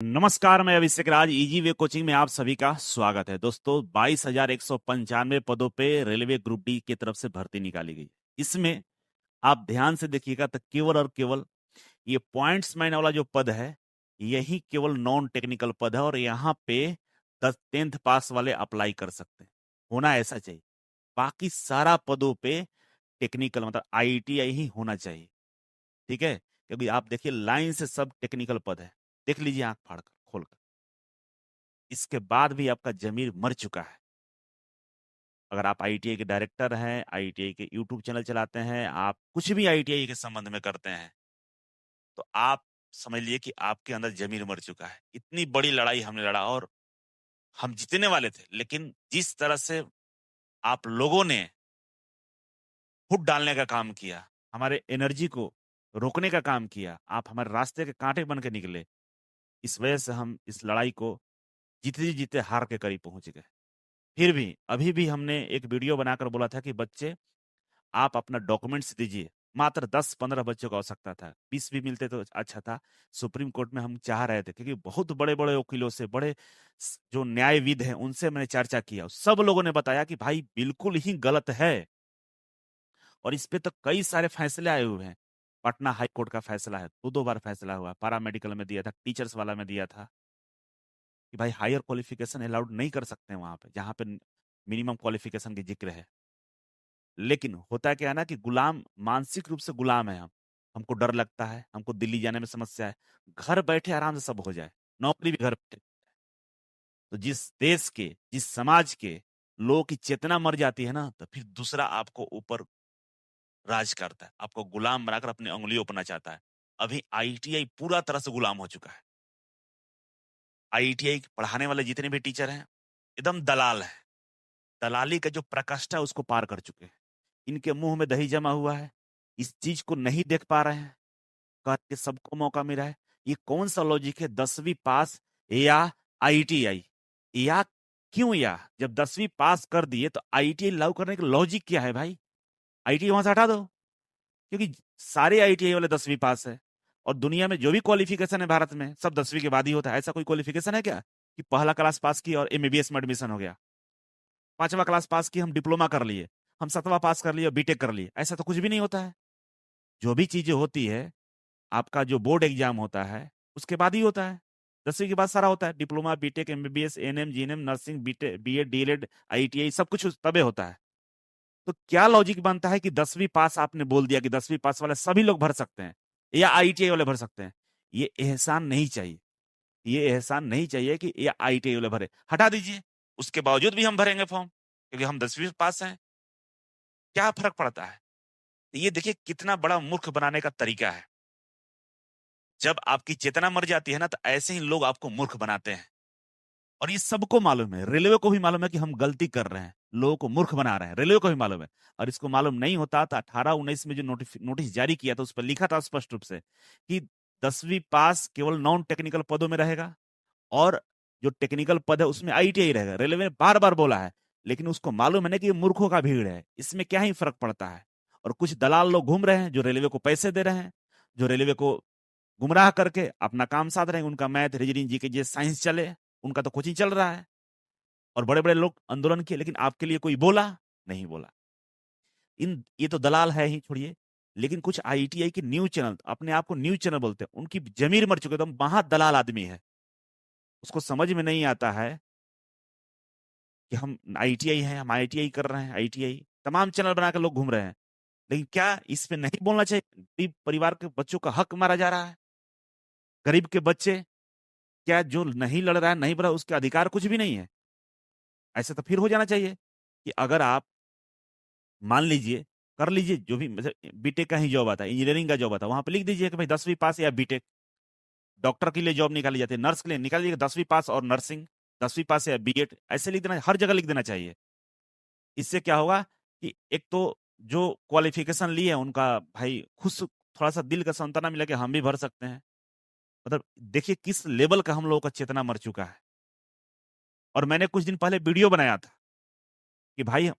नमस्कार, मैं अभिषेक राज। Easy way coaching में आप सभी का स्वागत है। दोस्तों, 22,195 पदों पे रेलवे ग्रुप डी की तरफ से भर्ती निकाली गई। इसमें आप ध्यान से देखिएगा तो केवल और केवल ये पॉइंट्स मैन वाला जो पद है, यही केवल नॉन टेक्निकल पद है और यहाँ पे 10th पास वाले अप्लाई कर सकते हैं। होना ऐसा चाहिए। बाकी सारा पदों पे टेक्निकल मतलब IITI ही होना चाहिए। ठीक है, क्योंकि आप देखिए लाइन से सब टेक्निकल पद है। देख लीजिए आंख फाड़ कर, खोल कर। इसके बाद भी आपका जमीर मर चुका है। अगर आप IITI के डायरेक्टर हैं, IITI के यूट्यूब चैनल चलाते हैं, आप कुछ भी IITI के संबंध में करते हैं, तो आप समझ लिए कि आपके अंदर जमीर मर चुका है। इतनी बड़ी लड़ाई हमने लड़ा और हम जीतने वाले थे, लेकिन जिस तरह से आप लोगों ने फुट डालने का काम किया, हमारे एनर्जी को रोकने का काम किया, आप हमारे रास्ते के कांटे बन के निकले, इस वजह से हम इस लड़ाई को जीते जीते हार के करीब पहुंच गए। फिर भी अभी भी हमने एक वीडियो बनाकर बोला था कि बच्चे, आप अपना डॉक्यूमेंट्स दीजिए। मात्र 10-15 बच्चों की आवश्यकता था, 20 भी मिलते तो अच्छा था। सुप्रीम कोर्ट में हम चाह रहे थे, क्योंकि बहुत बड़े बड़े वकीलों से, बड़े जो न्यायविद हैं, उनसे मैंने चर्चा किया। सब लोगों ने बताया कि भाई बिल्कुल ही गलत है, और इस पे तो कई सारे फैसले आए हुए हैं। पटना हाई कोर्ट का फैसला है, 2 बार फैसला हुआ। पैरा मेडिकल में दिया था, टीचर्स वाला में दिया था कि भाई हायर क्वालिफिकेशन अलाउड नहीं कर सकते वहां पे, जहां पे मिनिमम क्वालिफिकेशन की जिक्र है। लेकिन होता क्या है ना कि गुलाम, मानसिक रूप से गुलाम है हम। हमको डर लगता है, हमको दिल्ली जाने में समस्या है। घर बैठे आराम से सब हो जाए, नौकरी भी घर बैठे। तो जिस देश के, जिस समाज के लोगों की चेतना मर जाती है ना, तो फिर दूसरा आपको ऊपर राज करता है, आपको गुलाम बनाकर अपनी उंगलियों अपना चाहता है। अभी IITI पूरा तरह से गुलाम हो चुका है। IITI पढ़ाने वाले जितने भी टीचर हैं, एकदम दलाल है। दलाली का जो प्रकोष्ठ है उसको पार कर चुके हैं। इनके मुंह में दही जमा हुआ है, इस चीज को नहीं देख पा रहे हैं। करके सबको मौका मिला है। ये कौन सा लॉजिक है, 10वीं पास या IITI? या क्यों? या जब 10वीं पास कर दिए तो IITI लागू करने का लॉजिक क्या है भाई? IITI वहां से हटा दो, क्योंकि सारे IITI वाले 10वीं पास है। और दुनिया में जो भी क्वालिफिकेशन है भारत में, सब 10वीं के बाद ही होता है। ऐसा कोई क्वालिफिकेशन है क्या कि पहला क्लास पास की और MBBS में एडमिशन हो गया, 5वां क्लास पास की हम डिप्लोमा कर लिए, हम 7वां पास कर लिए और बीटेक कर लिए? ऐसा तो कुछ भी नहीं होता है। जो भी चीजें होती है, आपका जो बोर्ड एग्जाम होता है उसके बाद ही होता है। 10वीं के बाद सारा होता है, diploma, B Tech, MBBS, ANM, GNM, nursing, BEd, DLEd, IITI, सब कुछ तबे होता है। तो क्या लॉजिक बनता है कि 10वीं पास आपने बोल दिया कि 10वीं पास वाले सभी लोग भर सकते हैं या IITI वाले भर सकते हैं? ये एहसान नहीं चाहिए। ये एहसान नहीं चाहिए कि ये IITI वाले भरे। हटा दीजिए, उसके बावजूद भी हम भरेंगे फॉर्म, क्योंकि हम 10वीं पास हैं। क्या फर्क पड़ता है? ये देखिए कितना बड़ा मूर्ख बनाने का तरीका है। जब आपकी चेतना मर जाती है ना, तो ऐसे ही लोग आपको मूर्ख बनाते हैं। और ये सबको मालूम है, रेलवे को भी मालूम है कि हम गलती कर रहे हैं, लोगों को मूर्ख बना रहे हैं, रेलवे को भी मालूम है। और इसको मालूम नहीं होता तो 18-19 में जो नोटिस जारी किया था, उस पर लिखा था स्पष्ट रूप से कि 10वीं पास केवल नॉन टेक्निकल पदों में रहेगा, और जो टेक्निकल पद है उसमें IITI रहेगा। रेलवे ने बार बार बोला है, लेकिन उसको मालूम है ना कि ये मूर्खों का भीड़ है, इसमें क्या ही फर्क पड़ता है। और कुछ दलाल लोग घूम रहे हैं जो रेलवे को पैसे दे रहे हैं, जो रेलवे को गुमराह करके अपना काम साध रहे हैं। उनका मैथ, रीजनिंग, जीके, जे साइंस चले, उनका तो कोचिंग चल रहा है। और बड़े बड़े लोग आंदोलन किए, लेकिन आपके लिए कोई बोला नहीं? बोला। ये तो दलाल है ही, छोड़िए। लेकिन कुछ IITI के न्यूज चैनल, अपने आप को न्यूज चैनल बोलते हैं, उनकी जमीर मर चुके, तो महा दलाल आदमी है। उसको समझ में नहीं आता है कि हम IITI हैं, हम IITI कर रहे हैं। IITI तमाम चैनल बनाकर लोग घूम रहे हैं, लेकिन क्या इस पे नहीं बोलना चाहिए? गरीब परिवार के बच्चों का हक मारा जा रहा है। गरीब के बच्चे, क्या जो नहीं लड़ रहा है, नहीं बढ़ा, उसके अधिकार कुछ भी नहीं है? ऐसा तो फिर हो जाना चाहिए कि अगर आप मान लीजिए, कर लीजिए जो भी, मतलब बीटेक का ही जॉब आता है, इंजीनियरिंग का जॉब आता है, वहां पे लिख दीजिए कि भाई 10वीं पास या बीटेक। डॉक्टर के लिए जॉब निकाली जाती है, नर्स के लिए निकालिए 10वीं पास और नर्सिंग, 10वीं पास या BEd, ऐसे लिख देना, हर जगह लिख देना चाहिए। इससे क्या होगा कि एक तो जो क्वालिफिकेशन ली है उनका भाई खुश, थोड़ा सा दिल का सांत्वना मिला कि हम भी भर सकते हैं। मतलब देखिए किस लेवल का हम लोगों का चेतना मर चुका है। और मैंने कुछ दिन पहले वीडियो बनाया था कि भाई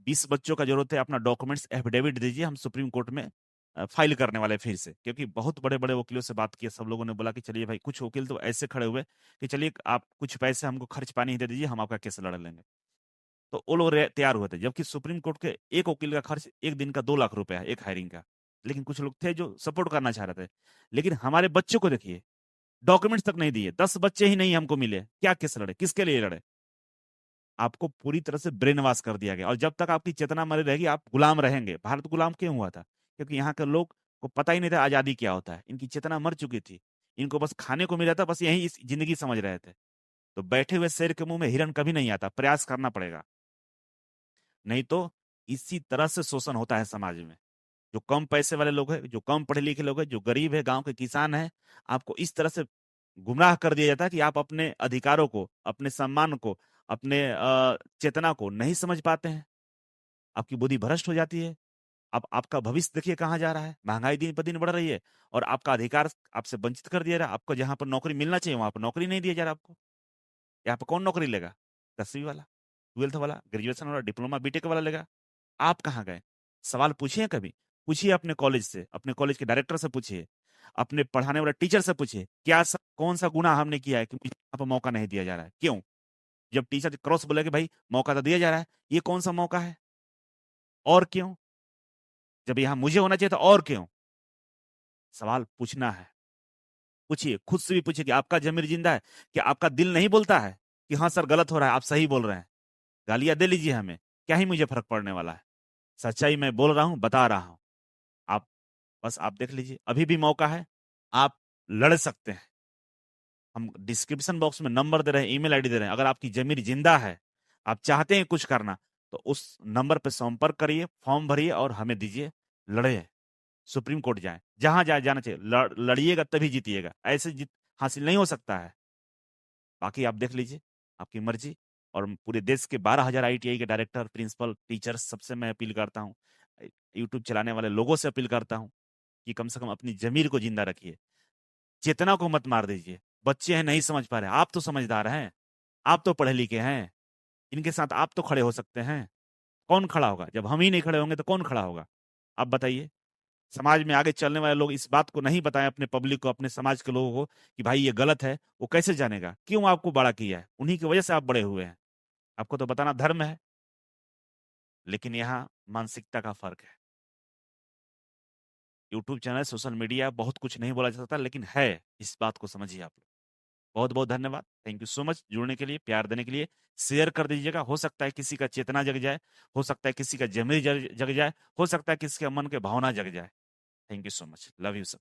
20 बच्चों का जरूरत है, अपना डॉक्यूमेंट्स एफिडेविट दीजिए, हम सुप्रीम कोर्ट में फाइल करने वाले फिर से, क्योंकि बहुत बड़े बड़े वकीलों से बात किया, सब लोगों ने बोला कि चलिए भाई, कुछ वकील तो ऐसे खड़े हुए कि चलिए आप कुछ पैसे हमको खर्च पानी ही दे दीजिए, हम आपका केस लड़ लेंगे। तो वो लोग तैयार हुए थे, जबकि सुप्रीम कोर्ट के एक वकील का खर्च एक दिन का 2 लाख रुपए है, एक हायरिंग का। लेकिन कुछ लोग थे जो सपोर्ट करना चाह रहे थे। लेकिन हमारे बच्चों को देखिए, डॉक्यूमेंट्स तक नहीं दिए, 10 बच्चे ही नहीं हमको मिले, क्या केस लड़े, किसके लिए लड़े? आपको पूरी तरह से ब्रेन वॉश कर दिया गया, और जब तक आपकी चेतना मरी रहेगी आप गुलाम रहेंगे। भारत गुलाम क्यों हुआ था? क्योंकि यहाँ के लोग को पता ही नहीं था आजादी क्या होता है, इनकी चेतना मर चुकी थी। इनको बस खाने को मिला था, बस यही इस जिंदगी समझ रहे थे। तो बैठे हुए शेर के मुंह में हिरन कभी नहीं आता, प्रयास करना पड़ेगा, नहीं तो इसी तरह से शोषण होता है समाज में। जो कम पैसे वाले लोग हैं, जो कम पढ़े लिखे लोग हैं, जो गरीब है, गांव के किसान हैं, आपको इस तरह से गुमराह कर दिया जाता है कि आप अपने अधिकारों को, अपने सम्मान को, अपने चेतना को नहीं समझ पाते हैं। आपकी बुद्धि भ्रष्ट हो जाती है। अब आपका भविष्य देखिए कहाँ जा रहा है, महंगाई दिन पर दिन बढ़ रही है, और आपका अधिकार आपसे वंचित कर दिया जा रहा है। आपको जहां पर नौकरी मिलना चाहिए वहां पर नौकरी नहीं दिया जा रहा आपको। यहाँ पर कौन नौकरी लेगा? 10वीं वाला, 12th वाला, ग्रेजुएशन वाला, डिप्लोमा बीटेक वाला लेगा। आप कहाँ गए? सवाल पूछिए कभी। पूछिए अपने कॉलेज से, अपने कॉलेज के डायरेक्टर से पूछिए, अपने पढ़ाने वाले टीचर से पूछिए, कौन सा गुनाह हमने किया है कि मुझे यहाँ पर मौका नहीं दिया जा रहा है? क्यों? जब टीचर क्रॉस बोले कि भाई मौका तो दिया जा रहा है, ये कौन सा मौका है? और क्यों? जब यहाँ मुझे होना चाहिए था, और क्यों? सवाल पूछना है। पूछिए, खुद से भी पूछिए कि आपका ज़मीर जिंदा है? क्या आपका दिल नहीं बोलता है कि हाँ सर गलत हो रहा है, आप सही बोल रहे हैं? गालियां दे लीजिए हमें, क्या ही मुझे फर्क पड़ने वाला है। सच्चाई मैं बोल रहा हूं, बता रहा हूं। आप बस आप देख लीजिए, अभी भी मौका है, आप लड़ सकते हैं। हम डिस्क्रिप्शन बॉक्स में नंबर दे रहे हैं, ईमेल आईडी दे रहे हैं। अगर आपकी जमीर जिंदा है, आप चाहते हैं कुछ करना, तो उस नंबर पर संपर्क करिए, फॉर्म भरिए और हमें दीजिए, लड़े, सुप्रीम कोर्ट जाए, जहां जाए जाना चाहिए। लड़िएगा तभी जीतिएगा, ऐसे जीत हासिल नहीं हो सकता है। बाकी आप देख लीजिए, आपकी मर्जी। और पूरे देश के 12,000 आईटीआई के डायरेक्टर, प्रिंसिपल, टीचर्स, सबसे मैं अपील करता हूँ, यूट्यूब चलाने वाले लोगों से अपील करता हूँ कि कम से कम अपनी जमीर को जिंदा रखिए, चेतना को मत मार दीजिए। बच्चे हैं, नहीं समझ पा रहे, आप तो समझदार हैं, आप तो पढ़े लिखे हैं, इनके साथ आप तो खड़े हो सकते हैं। कौन खड़ा होगा? जब हम ही नहीं खड़े होंगे तो कौन खड़ा होगा? आप बताइए। समाज में आगे चलने वाले लोग इस बात को नहीं बताएं अपने पब्लिक को, अपने समाज के लोगों को कि भाई ये गलत है, वो कैसे जानेगा? क्यों आपको बड़ा किया है? उन्हीं की वजह से आप बड़े हुए हैं। आपको तो बताना धर्म है, लेकिन यहाँ मानसिकता का फर्क है। यूट्यूब चैनल, सोशल मीडिया, बहुत कुछ नहीं बोला जा सकता, लेकिन है, इस बात को समझिए आप लोग। बहुत बहुत धन्यवाद, थैंक यू सो मच जुड़ने के लिए, प्यार देने के लिए। शेयर कर दीजिएगा, हो सकता है किसी का चेतना जग जाए, हो सकता है किसी का जमीर जग जाए, हो सकता है किसी के मन के भावना जग जाए। Thank you so much, love you सब।